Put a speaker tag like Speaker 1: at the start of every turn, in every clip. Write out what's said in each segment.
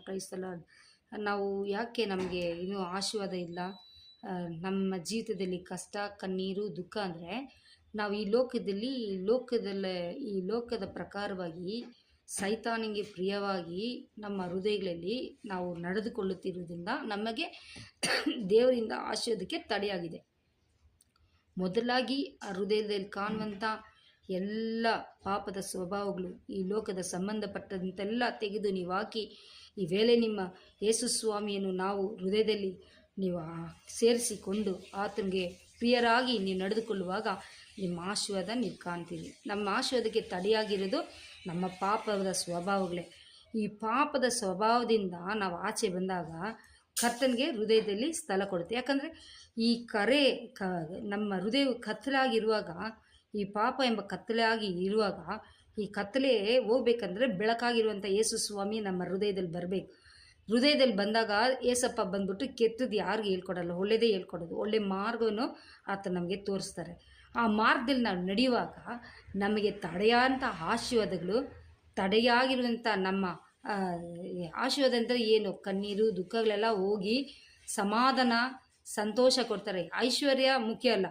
Speaker 1: Praise the lord. ನಾವು ಯಾಕೆ ನಮಗೆ ಇನ್ನೂ ಆಶೀರ್ವಾದ ಇಲ್ಲ? ನಮ್ಮ ಜೀವಿತದಲ್ಲಿ ಕಷ್ಟ, ಕಣ್ಣೀರು, ದುಃಖ ಅಂದರೆ ನಾವು ಈ ಲೋಕದ ಪ್ರಕಾರವಾಗಿ ಸೈತಾನಿಗೆ ಪ್ರಿಯವಾಗಿ ನಮ್ಮ ಹೃದಯಗಳಲ್ಲಿ ನಾವು ನಡೆದುಕೊಳ್ಳುತ್ತಿರುವುದರಿಂದ ನಮಗೆ ದೇವರಿಂದ ಆಶೀರ್ವಾದಕ್ಕೆ ತಡೆಯಾಗಿದೆ. ಮೊದಲಾಗಿ ಆ ಹೃದಯದಲ್ಲಿ ಕಾಣುವಂಥ ಎಲ್ಲ ಪಾಪದ ಸ್ವಭಾವಗಳು, ಈ ಲೋಕದ ಸಂಬಂಧಪಟ್ಟಂತೆಲ್ಲ ತೆಗೆದು ನೀವು ಹಾಕಿ, ಈ ವೇಳೆ ನಿಮ್ಮ ಯೇಸು ಸ್ವಾಮಿಯನ್ನು ನಾವು ಹೃದಯದಲ್ಲಿ ನೀವು ಸೇರಿಸಿಕೊಂಡು ಆತನಿಗೆ ಪ್ರಿಯರಾಗಿ ನೀವು ನಡೆದುಕೊಳ್ಳುವಾಗ ನಿಮ್ಮ ಆಶೀರ್ವಾದ ನೀವು ಕಾಣ್ತೀರಿ. ನಮ್ಮ ಆಶೀರ್ವಾದಕ್ಕೆ ತಡೆಯಾಗಿರೋದು ನಮ್ಮ ಪಾಪದ ಸ್ವಭಾವಗಳೇ. ಈ ಪಾಪದ ಸ್ವಭಾವದಿಂದ ನಾವು ಆಚೆ ಬಂದಾಗ ಕರ್ತನಿಗೆ ಹೃದಯದಲ್ಲಿ ಸ್ಥಳ ಕೊಡುತ್ತೆ. ಯಾಕಂದರೆ ಈ ನಮ್ಮ ಹೃದಯ ಕತ್ತಲಾಗಿರುವಾಗ, ಈ ಪಾಪ ಎಂಬ ಕತ್ತಲಾಗಿ ಇರುವಾಗ, ಈ ಕತ್ತಲೆ ಹೋಗ್ಬೇಕಂದ್ರೆ ಬೆಳಕಾಗಿರುವಂಥ ಯೇಸು ಸ್ವಾಮಿ ನಮ್ಮ ಹೃದಯದಲ್ಲಿ ಬರಬೇಕು. ಹೃದಯದಲ್ಲಿ ಬಂದಾಗ ಏಸಪ್ಪ ಬಂದ್ಬಿಟ್ಟು ಕೆಟ್ಟದ್ದು ಯಾರಿಗೂ ಹೇಳ್ಕೊಡಲ್ಲ, ಒಳ್ಳೆಯದೇ ಹೇಳ್ಕೊಡೋದು. ಒಳ್ಳೆ ಮಾರ್ಗವನ್ನು ಆತ ನಮಗೆ ತೋರಿಸ್ತಾರೆ. ಆ ಮಾರ್ಗದಲ್ಲಿ ನಾವು ನಡೆಯುವಾಗ ನಮಗೆ ತಡೆಯಾದಂಥ ಆಶೀರ್ವಾದಗಳು, ತಡೆಯಾಗಿರುವಂಥ ನಮ್ಮ ಆಶೀರ್ವಾದ ಅಂದರೆ ಏನು? ಕಣ್ಣೀರು, ದುಃಖಗಳೆಲ್ಲ ಹೋಗಿ ಸಮಾಧಾನ, ಸಂತೋಷ ಕೊಡ್ತಾರೆ. ಐಶ್ವರ್ಯ ಮುಖ್ಯ ಅಲ್ಲ.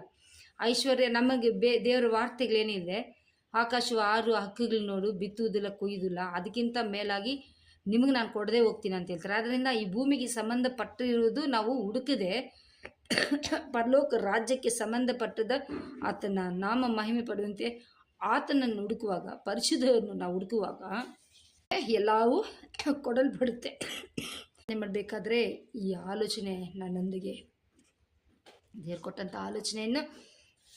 Speaker 1: ಐಶ್ವರ್ಯ ನಮಗೆ ದೇವರ ವಾರ್ತೆಗಳೇನಿದೆ, ಆಕಾಶವು 6 ಹಕ್ಕುಗಳು ನೋಡು, ಬಿತ್ತುವುದಿಲ್ಲ, ಕೊಯ್ಯುವುದಿಲ್ಲ, ಅದಕ್ಕಿಂತ ಮೇಲಾಗಿ ನಿಮಗೆ ನಾನು ಕೊಡದೆ ಹೋಗ್ತೀನಿ ಅಂತ ಹೇಳ್ತಾರೆ. ಆದ್ದರಿಂದ ಈ ಭೂಮಿಗೆ ಸಂಬಂಧಪಟ್ಟಿರುವುದು ನಾವು ಹುಡುಕದೆ ಪರಲೋಕ ರಾಜ್ಯಕ್ಕೆ ಸಂಬಂಧಪಟ್ಟದ ಆತನ ನಾಮ ಮಹಿಮೆ ಪಡುವಂತೆ ಆತನನ್ನು ಹುಡುಕುವಾಗ, ಪರಿಶುದ್ಧವನ್ನು ನಾವು ಹುಡುಕುವಾಗ ಎಲ್ಲವೂ ಕೊಡಲ್ಪಡುತ್ತೆ. ಏನು ಮಾಡಬೇಕಾದ್ರೆ ಈ ಆಲೋಚನೆ ನನ್ನೊಂದಿಗೆ ದೇವ್ರು ಕೊಟ್ಟಂಥ ಆಲೋಚನೆಯನ್ನು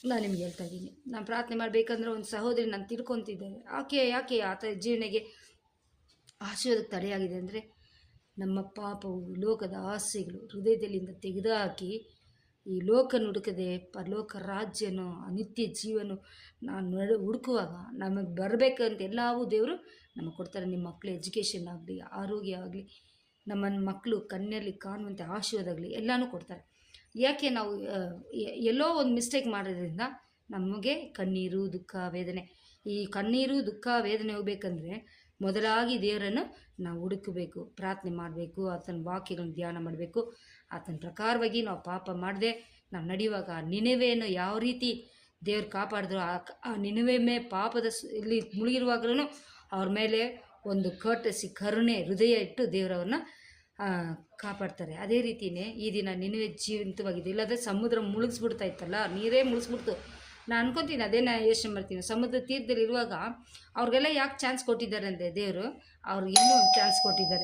Speaker 1: ನಾನು ನಿಮ್ಗೆ ಹೇಳ್ತಾ ಇದ್ದೀನಿ. ನಾನು ಪ್ರಾರ್ಥನೆ ಮಾಡಬೇಕಂದ್ರೆ ಒಂದು ಸಹೋದರಿ ನಾನು ತಿಳ್ಕೊತಿದ್ದೇನೆ, ಯಾಕೆ ಆತ ಜೀವನಿಗೆ ಆಶೀರ್ವಾದಕ್ಕೆ ತಡೆಯಾಗಿದೆ ಅಂದರೆ ನಮ್ಮ ಪಾಪವು, ಲೋಕದ ಆಸೆಗಳು ಹೃದಯದಲ್ಲಿಂದ ತೆಗೆದುಹಾಕಿ ಈ ಲೋಕ ಹುಡುಕದೆ ಪರಲೋಕ ರಾಜ್ಯನೋ ಅನಿತ್ಯ ಜೀವನ ನಾನು ಹುಡುಕುವಾಗ ನಮಗೆ ಬರಬೇಕಂತ ಎಲ್ಲವೂ ದೇವರು ನಮಗೆ ಕೊಡ್ತಾರೆ. ನಿಮ್ಮ ಮಕ್ಕಳು ಎಜುಕೇಷನ್ ಆಗಲಿ, ಆರೋಗ್ಯ ಆಗಲಿ, ನಮ್ಮ ಮಕ್ಕಳು ಕಣ್ಣಲ್ಲಿ ಕಾಣುವಂಥ ಆಶೀರ್ವಾದಗಳು ಎಲ್ಲನೂ ಕೊಡ್ತಾರೆ. ಯಾಕೆ ನಾವು ಎಲ್ಲೋ ಒಂದು ಮಿಸ್ಟೇಕ್ ಮಾಡೋದ್ರಿಂದ ನಮಗೆ ಕಣ್ಣೀರು, ದುಃಖ, ವೇದನೆ. ಈ ಕಣ್ಣೀರು, ದುಃಖ, ವೇದನೆ ಹೋಗ್ಬೇಕಂದ್ರೆ ಮೊದಲಾಗಿ ದೇವರನ್ನು ನಾವು ಹುಡುಕಬೇಕು, ಪ್ರಾರ್ಥನೆ ಮಾಡಬೇಕು, ಆತನ ವಾಕ್ಯಗಳನ್ನು ಧ್ಯಾನ ಮಾಡಬೇಕು. ಆತನ ಪ್ರಕಾರವಾಗಿ ನಾವು ಪಾಪ ಮಾಡದೆ ನಾವು ನಡೆಯುವಾಗ ನಿನೆವೆಯನ್ನು ಯಾವ ರೀತಿ ದೇವ್ರು ಕಾಪಾಡಿದ್ರು, ಆ ನಿನೆವೆ ಪಾಪದ ಇಲ್ಲಿ ಮುಳುಗಿರುವಾಗಲೂ ಅವ್ರ ಮೇಲೆ ಒಂದು ಕರುಣೆ ಹೃದಯ ಇಟ್ಟು ದೇವರವ್ರನ್ನ ಕಾಪಾಡ್ತಾರೆ. ಅದೇ ರೀತಿಯೇ ಈ ದಿನ ನಿನೆವೆ ಜೀವಂತವಾಗಿದೆ. ಇಲ್ಲಾಂದರೆ ಸಮುದ್ರ ಮುಳುಗಿಸ್ಬಿಡ್ತಾ ಇತ್ತಲ್ಲ, ನೀರೇ ಮುಳುಗಿಸ್ಬಿಡ್ತು. ನಾನು ಅನ್ಕೊತೀನಿ, ಅದೇ ನಾನು ಯೋಚನೆ ಮಾಡ್ತೀನಿ, ಸಮುದ್ರ ತೀರದಲ್ಲಿ ಇರುವಾಗ ಅವ್ರಿಗೆಲ್ಲ ಯಾಕೆ ಚಾನ್ಸ್ ಕೊಟ್ಟಿದ್ದಾರೆ ಅಂದರೆ ದೇವರು ಅವ್ರಿಗೆ ಇನ್ನೂ ಒಂದು ಚಾನ್ಸ್ ಕೊಟ್ಟಿದ್ದಾರೆ.